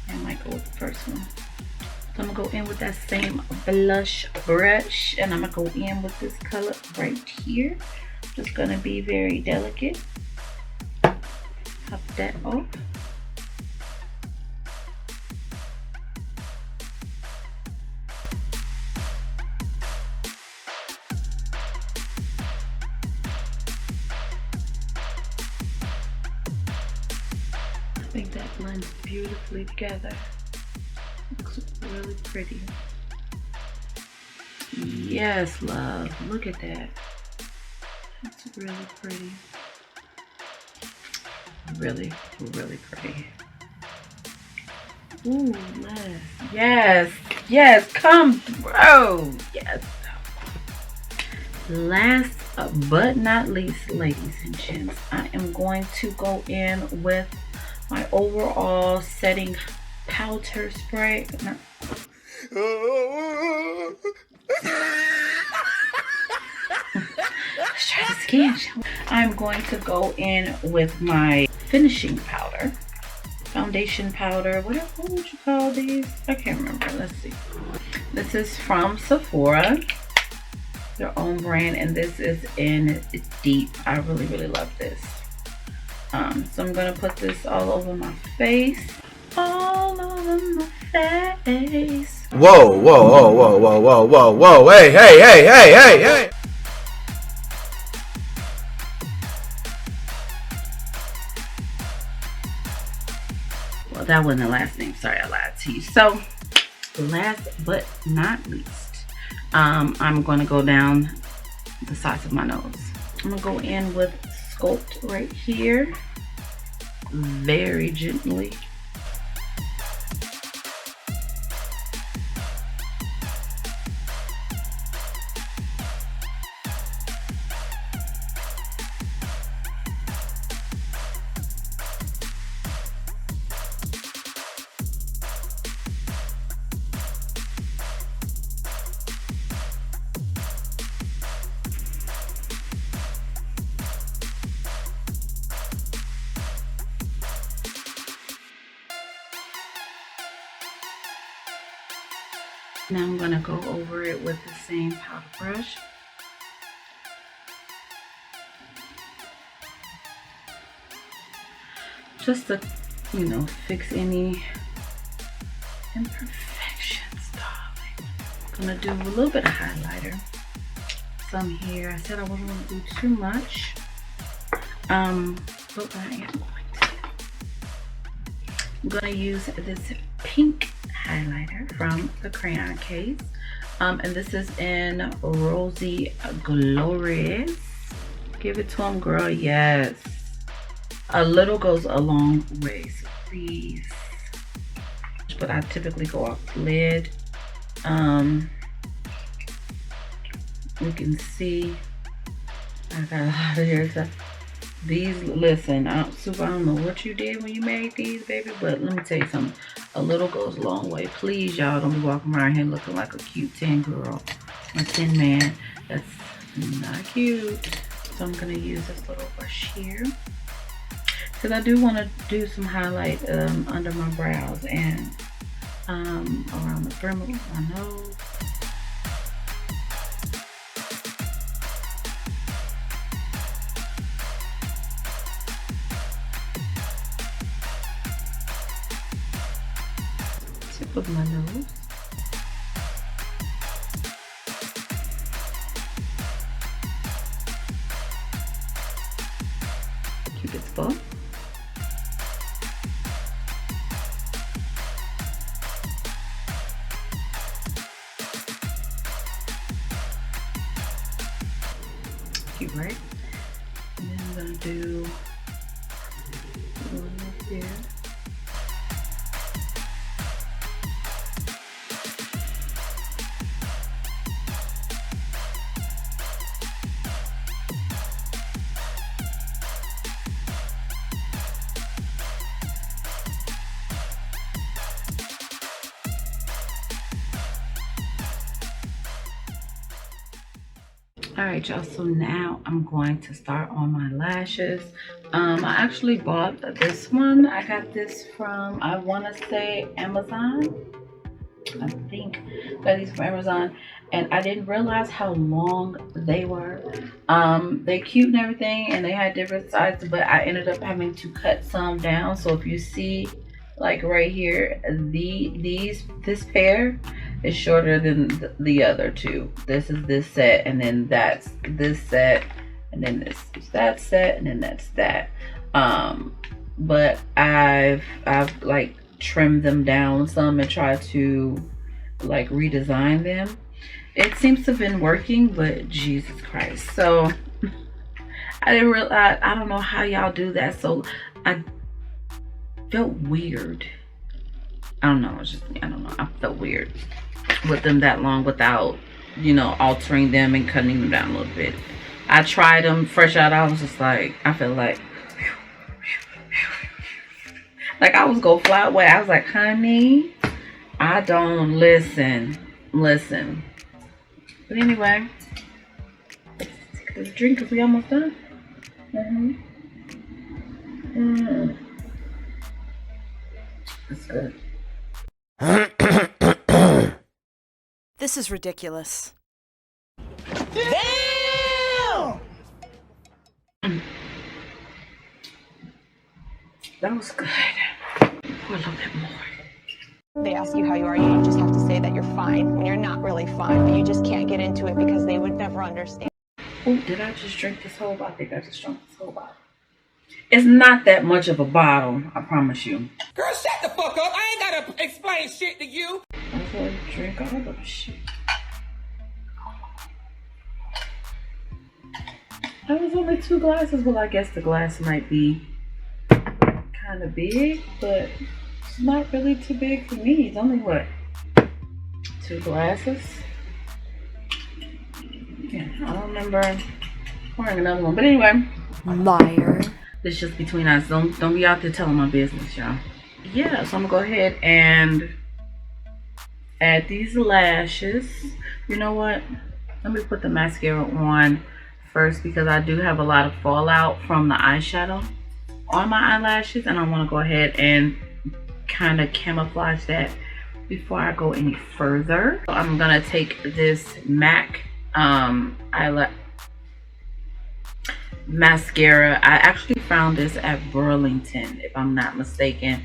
I might go with the first one. So I'm gonna go in with that same blush brush, and I'm gonna go in with this color right here. Just gonna be very delicate. Pop that off. I think that blends beautifully together. Looks really pretty. Yes, love. Look at that. That's really pretty. Really pretty. Ooh, Les. Yes. Yes, come through. Yes. Last but not least, ladies and gents, I am going to go in with my overall setting powder spray. Let's try this again. I'm going to go in with my finishing powder, foundation powder. What would you call these? I can't remember. Let's see. This is from Sephora, their own brand, and this is in Deep. I really love this. So I'm gonna put this all over my face. All over my face. Whoa, whoa, whoa, whoa, whoa, whoa, whoa, whoa, hey, hey, hey, hey, hey, hey. Well, that wasn't the last name. Sorry, I lied to you. So, last but not least, I'm gonna go down the sides of my nose. I'm gonna go in with Sculpt right here, very gently. Now I'm gonna go over it with the same powder brush. Just to, you know, fix any imperfections, darling. I'm gonna do a little bit of highlighter. Some here. I said I wasn't gonna do too much. But I am going to. I'm gonna use this pink highlighter from the crayon case, and this is in Rosy Glorious. Give it to him, girl. Yes, a little goes a long way, so please. But I typically go off the lid. You can see I got a lot of hair stuff. These, listen, Super, I don't know what you did when you made these, baby, but let me tell you something. A little goes a long way. Please, y'all, don't be walking around here looking like a cute 10 girl or 10 man. That's not cute. So I'm going to use this little brush here, because I do want to do some highlight under my brows and around the brim of my nose. Tip of my nose. Cupid's bow. Cute, right? And then I'm gonna do one up here. All right, y'all, so now I'm going to start on my lashes. I actually bought this one. I got this from, I want to say, Amazon. I think I got these from Amazon, and I didn't realize how long they were. They cute and everything, and they had different sizes, but I ended up having to cut some down. So if you see, like right here, this pair is shorter than the other two. This is this set, and then that's this set, and then this is that set, and then that's that. But I've like trimmed them down some and tried to like redesign them. It seems to have been working, but Jesus Christ. So I didn't realize, I don't know how y'all do that. So I felt weird. I don't know, it's just, I don't know, I felt weird with them that long without, you know, altering them and cutting them down a little bit. I tried them fresh out. I was just like, I feel like I was gonna fly away. I was like, honey, I don't listen. But anyway, let's take this drink because we almost done. That's good. This is ridiculous. Damn! That was good. Pour a little bit more. They ask you how you are, you just have to say that you're fine when you're not really fine, but you just can't get into it because they would never understand. Oh, did I just drink this whole bottle? I think I just drank this whole bottle. It's not that much of a bottle, I promise you. Girl, shut the fuck up. I ain't gotta explain shit to you. I'm going to drink all of the shit. That was only 2 glasses. Well, I guess the glass might be kind of big, but it's not really too big for me. It's only what? 2 glasses? Yeah, I don't remember pouring another one. But anyway. Liar. This is just between us. Don't be out there telling my business, y'all. Yeah, so I'm gonna go ahead and add these lashes. You know what? Let me put the mascara on first because I do have a lot of fallout from the eyeshadow on my eyelashes, and I want to go ahead and kind of camouflage that before I go any further. So I'm gonna take this MAC eyelash mascara. I actually found this at Burlington, if I'm not mistaken,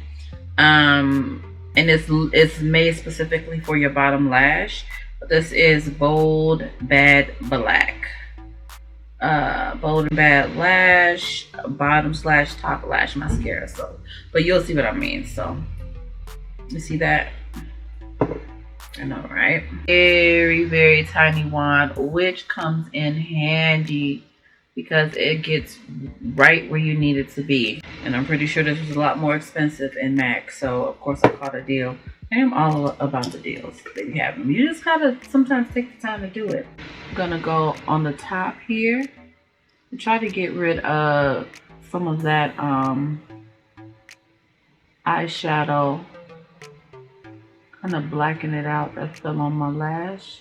and it's made specifically for your bottom lash. This is Bold Bad Black, Bold and Bad Lash bottom / top lash mascara. So, but you'll see what I mean. So you see that? I know, right? Very tiny wand, which comes in handy because it gets right where you need it to be. And I'm pretty sure this was a lot more expensive in MAC, so of course I caught a deal. I am all about the deals that you have them. You just gotta sometimes take the time to do it. I'm gonna go on the top here and try to get rid of some of that eyeshadow, kind of blacken it out that's still on my lash.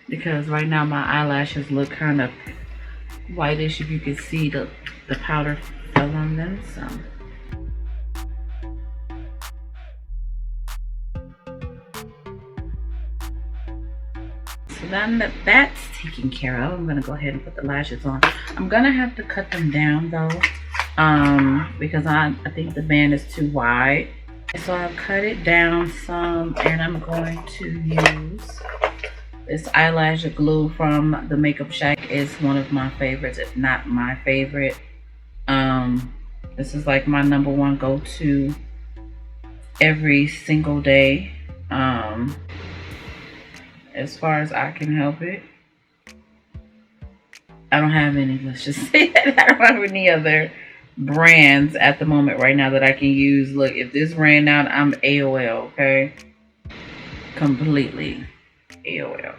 Because right now my eyelashes look kind of whitish, if you can see the powder fell on them. So then that that's taken care of, I'm gonna go ahead and put the lashes on. I'm gonna have to cut them down though, because I think the band is too wide. So I'll cut it down some, and I'm going to use this eyelash glue from the Makeup Shack. Is one of my favorites, if not my favorite. This is like my #1 go-to every single day, as far as I can help it. I don't have any, let's just say that. I don't have any other brands at the moment right now that I can use. Look, if this ran out, I'm AOL, okay? Completely AOL.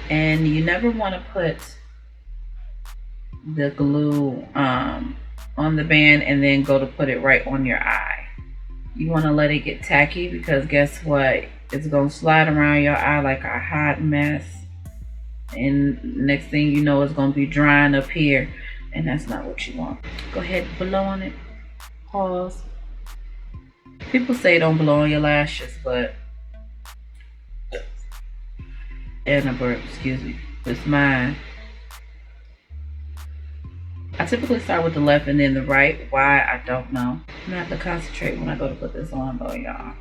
And you never want to put the glue on the band and then go to put it right on your eye. You want to let it get tacky, because guess what? It's going to slide around your eye like a hot mess. And next thing you know, it's going to be drying up here. And that's not what you want. Go ahead, blow on it. Pause. People say don't blow on your lashes, but... and a burp, excuse me. It's mine. I typically start with the left and then the right. Why, I don't know. I'm gonna have to concentrate when I go to put this on though, y'all.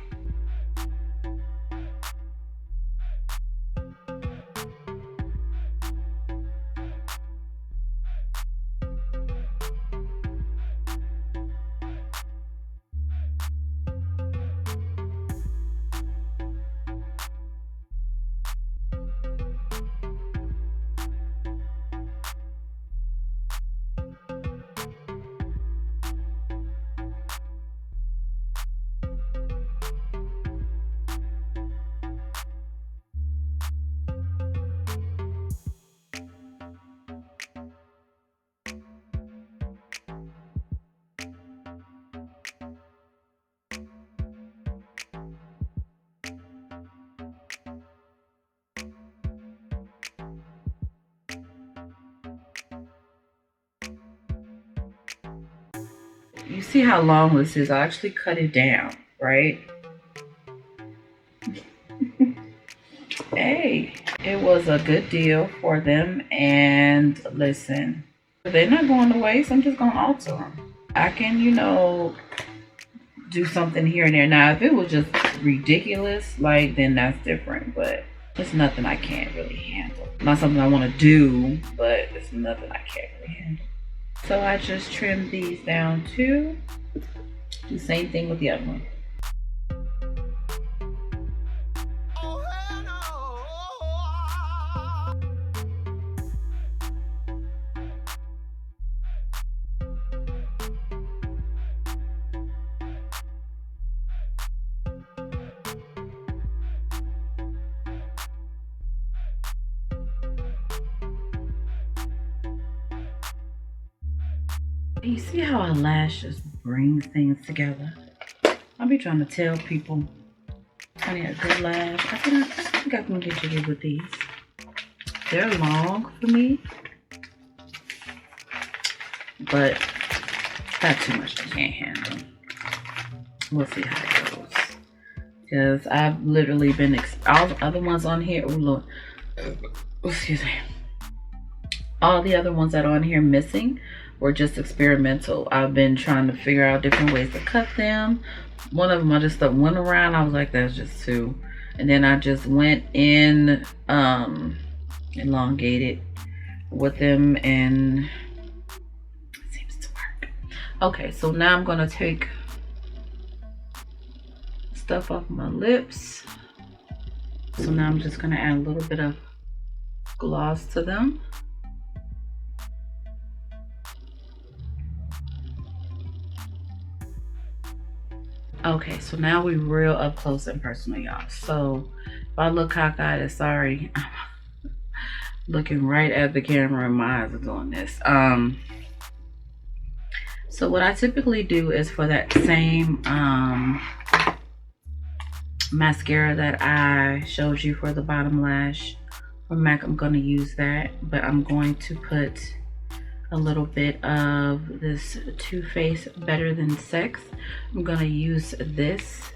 you see how long this is. I actually cut it down, right? Hey, it was a good deal for them. And listen, they're not going to waste. I'm just gonna alter them. I can, you know, do something here and there. Now, if it was just ridiculous, like, then that's different. But it's nothing I can't really handle. Not something I want to do, but it's nothing I can't really handle. So I just trimmed these down too. Do the same thing with the other one. You see how a lash just brings things together? I'll be trying to tell people, honey, a good lash. I think I can get you with these. They're long for me, but not too much I can't handle. We'll see how it goes. Because I've literally been, all the other ones on here, oh Lord, excuse me. All the other ones that are on here missing were just experimental. I've been trying to figure out different ways to cut them. One of them I just went around. I was like, that's just too. And then I just went in elongated with them, and it seems to work. Okay, so now I'm gonna take stuff off my lips. So now I'm just gonna add a little bit of gloss to them. Okay, so now we're real up close and personal, y'all. So if I look cockeyed, sorry. I'm looking right at the camera and my eyes are doing this. So what I typically do is for that same mascara that I showed you for the bottom lash from MAC, I'm going to use that, but I'm going to put a little bit of this Too Faced Better Than Sex. I'm going to use this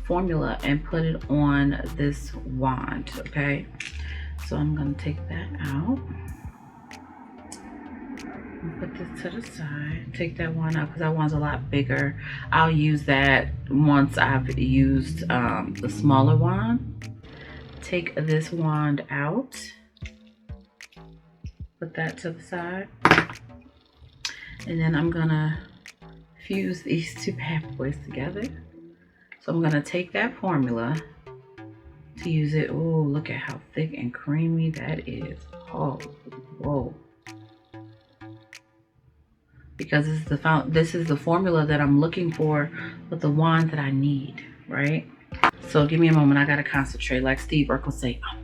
formula and put it on this wand, okay? So I'm going to take that out. Put this to the side. Take that one out because that one's a lot bigger. I'll use that once I've used the smaller wand. Take this wand out. Put that to the side. And then I'm gonna fuse these two bad boys together. So I'm gonna take that formula to use it. Oh, look at how thick and creamy that is. Oh, whoa. Because this is the formula that I'm looking for with the wand that I need, right? So give me a moment, I gotta concentrate. Like Steve Urkel say, I'm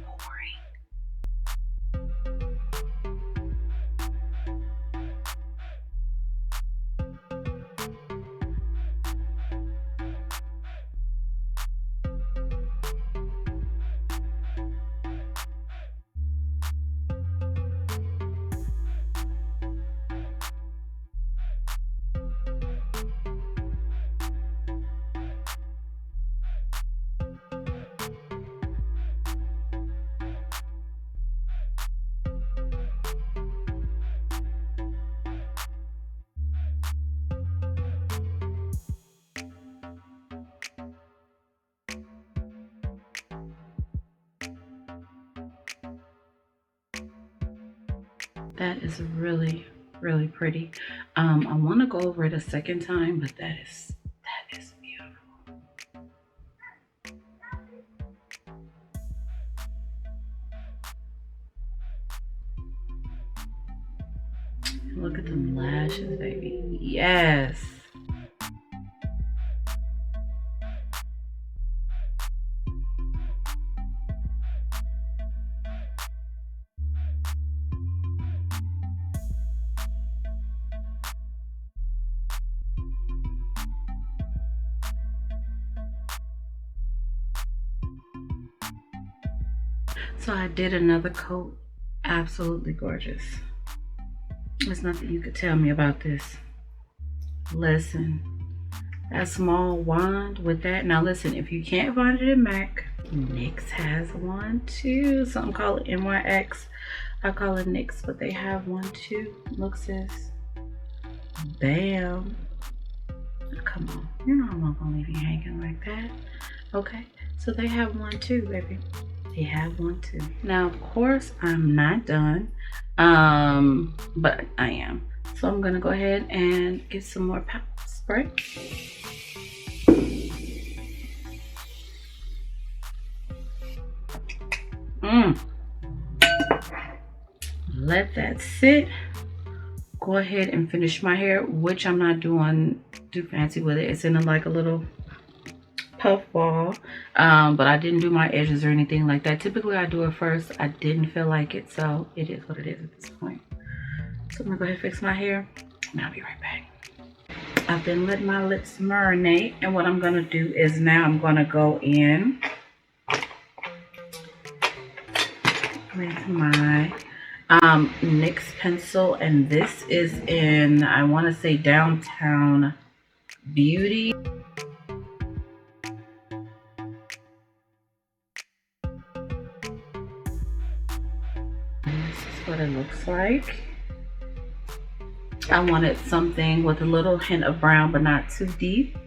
that is really, really pretty. I want to go over it a second time, but that is beautiful. Look at them lashes, baby. Yes. So I did another coat. Absolutely gorgeous. There's nothing you could tell me about this. Listen, that small wand with that. Now listen, if you can't find it in MAC, NYX has one too. Some call it NYX. I call it NYX, but they have one too. Look, sis. Bam. Come on. You know I'm not gonna leave you hanging like that. Okay. So they have one too, baby. They have one too. Now, of course, I'm not done. But I am. So I'm gonna go ahead and get some more pepper spray. Let that sit. Go ahead and finish my hair, which I'm not doing too fancy with it. It's in like a little puff ball, but I didn't do my edges or anything like that. Typically I do it first. I didn't feel like it, so it is what it is at this point. So I'm gonna go ahead and fix my hair and I'll be right back. I've been letting my lips marinate, and what I'm gonna do is now I'm gonna go in with my NYX pencil, and this is in, I want to say, Downtown Beauty. This is what it looks like. I wanted something with a little hint of brown, but not too deep.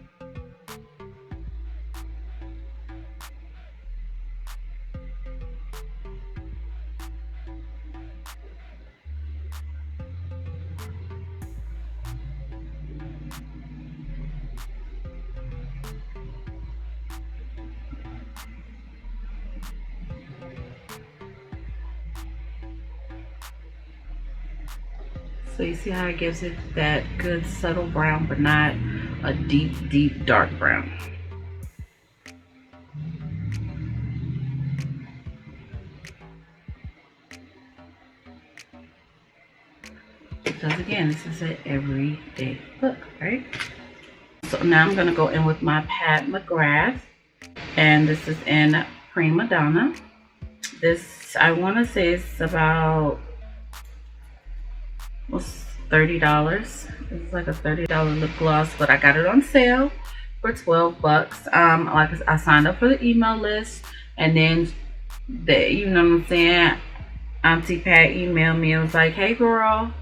So you see how it gives it that good subtle brown, but not a deep, deep dark brown. Because again, this is an everyday look, right? So now I'm gonna go in with my Pat McGrath, and this is in Prima Donna. This, I wanna say it's about, was $30. It's like a $30 lip gloss, but I got it on sale for 12 bucks. Like I signed up for the email list, and then you know what I'm saying, Auntie Pat emailed me and was like, hey girl,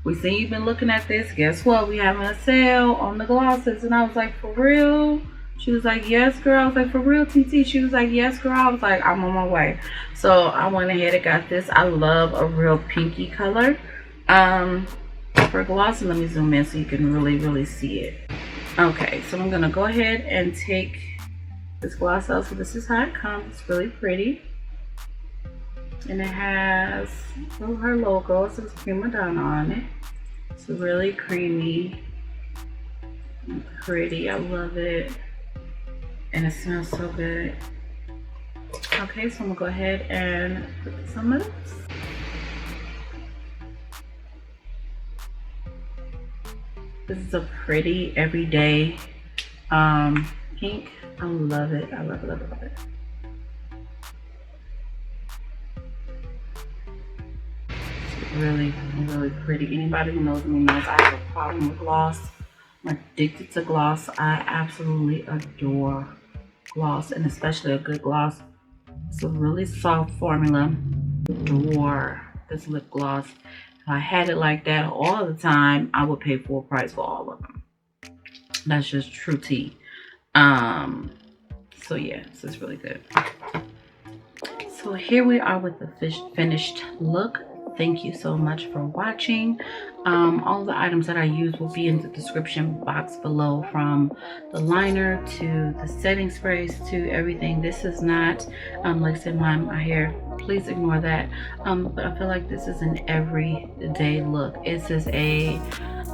we see you've been looking at this. Guess what? We having a sale on the glosses. And I was like, for real? She was like, yes girl. I was like, for real, TT? She was like, yes girl. I was like, I'm on my way. So I went ahead and got this. I love a real pinky color for gloss, and let me zoom in so you can really see it. Okay, so I'm gonna go ahead and take this gloss out. So this is how it comes. It's really pretty, and it has her logo. It says Prima Donna on it. It's really creamy and pretty. I love it, and it smells so good. Okay, so I'm gonna go ahead and put this on my lips. This is a pretty everyday pink. I love it. I love it, love it, love it. It's really pretty. Anybody who knows me knows I have a problem with gloss. I'm addicted to gloss. I absolutely adore gloss, and especially a good gloss. It's a really soft formula. Adore this lip gloss. If I had it like that all the time, I would pay full price for all of them. That's just true tea. So yeah, this is really good. So here we are with the finished look. Thank you so much for watching. All the items that I use will be in the description box below, from the liner to the setting sprays to everything. This is not, like I said, my hair. Please ignore that. But I feel like this is an everyday look. This is a,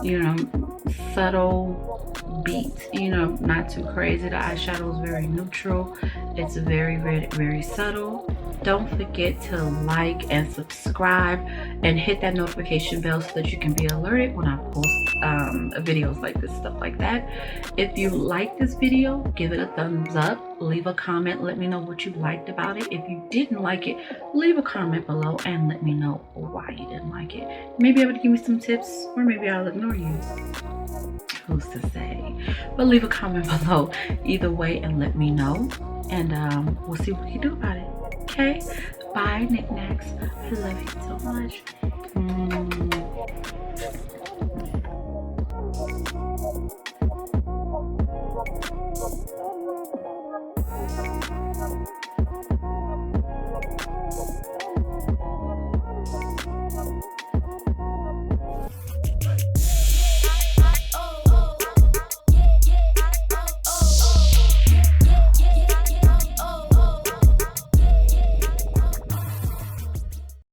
you know, subtle beat, you know, not too crazy. The eyeshadow is very neutral. It's very subtle. Don't forget to like and subscribe and hit that notification bell so that you can be alerted when I post videos like this, stuff like that. If you like this video, give it a thumbs up. Leave a comment. Let me know what you liked about it. If you didn't like it, leave a comment below and let me know why you didn't like it. You may be able to give me some tips, or maybe I'll ignore you. who's to say? But leave a comment below either way and let me know. And we'll see what we can do about it. Okay? Bye, Nik Naks. I love you so much.